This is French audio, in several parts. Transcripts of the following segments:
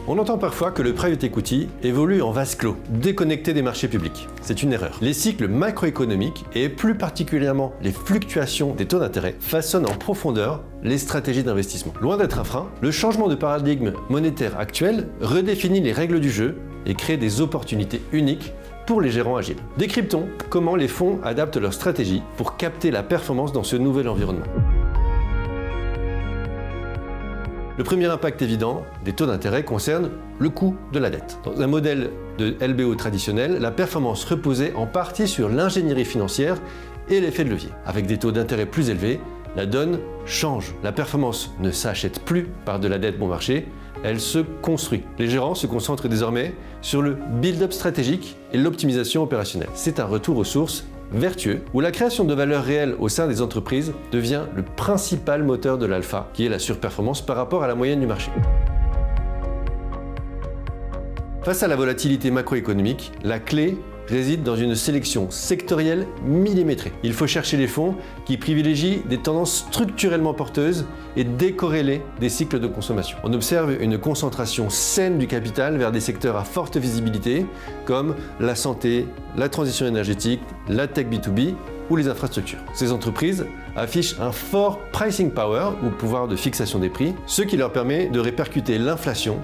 On entend parfois que le private equity évolue en vase clos, déconnecté des marchés publics. C'est une erreur. Les cycles macroéconomiques et plus particulièrement les fluctuations des taux d'intérêt façonnent en profondeur les stratégies d'investissement. Loin d'être un frein, le changement de paradigme monétaire actuel redéfinit les règles du jeu et crée des opportunités uniques pour les gérants agiles. Décryptons comment les fonds adaptent leur stratégie pour capter la performance dans ce nouvel environnement. Le premier impact évident des taux d'intérêt concerne le coût de la dette. Dans un modèle de LBO traditionnel, la performance reposait en partie sur l'ingénierie financière et l'effet de levier. Avec des taux d'intérêt plus élevés, la donne change. La performance ne s'achète plus par de la dette bon marché, elle se construit. Les gérants se concentrent désormais sur le build-up stratégique et l'optimisation opérationnelle. C'est un retour aux sources vertueux, où la création de valeur réelle au sein des entreprises devient le principal moteur de l'alpha, qui est la surperformance par rapport à la moyenne du marché. Face à la volatilité macroéconomique, la clé réside dans une sélection sectorielle millimétrée. Il faut chercher les fonds qui privilégient des tendances structurellement porteuses et décorrélées des cycles de consommation. On observe une concentration saine du capital vers des secteurs à forte visibilité comme la santé, la transition énergétique, la tech B2B ou les infrastructures. Ces entreprises affichent un fort pricing power ou pouvoir de fixation des prix, ce qui leur permet de répercuter l'inflation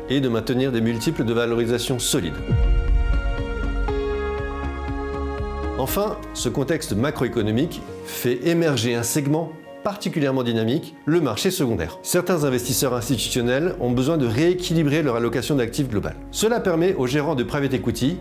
et de maintenir des multiples de valorisation solides. Enfin, ce contexte macroéconomique fait émerger un segment particulièrement dynamique, le marché secondaire. Certains investisseurs institutionnels ont besoin de rééquilibrer leur allocation d'actifs globale. Cela permet aux gérants de private equity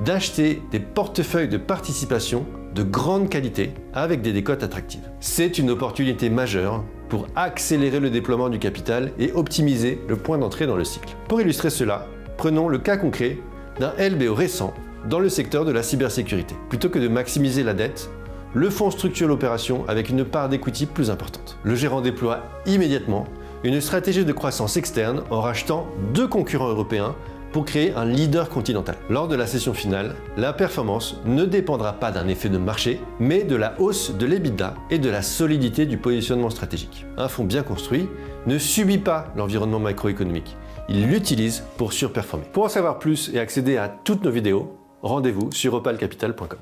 d'acheter des portefeuilles de participation de grande qualité avec des décotes attractives. C'est une opportunité majeure pour accélérer le déploiement du capital et optimiser le point d'entrée dans le cycle. Pour illustrer cela, prenons le cas concret d'un LBO récent dans le secteur de la cybersécurité. Plutôt que de maximiser la dette, le fonds structure l'opération avec une part d'equity plus importante. Le gérant déploie immédiatement une stratégie de croissance externe en rachetant 2 concurrents européens pour créer un leader continental. Lors de la session finale, la performance ne dépendra pas d'un effet de marché, mais de la hausse de l'EBITDA et de la solidité du positionnement stratégique. Un fonds bien construit ne subit pas l'environnement macroéconomique, il l'utilise pour surperformer. Pour en savoir plus et accéder à toutes nos vidéos, rendez-vous sur opalcapital.com.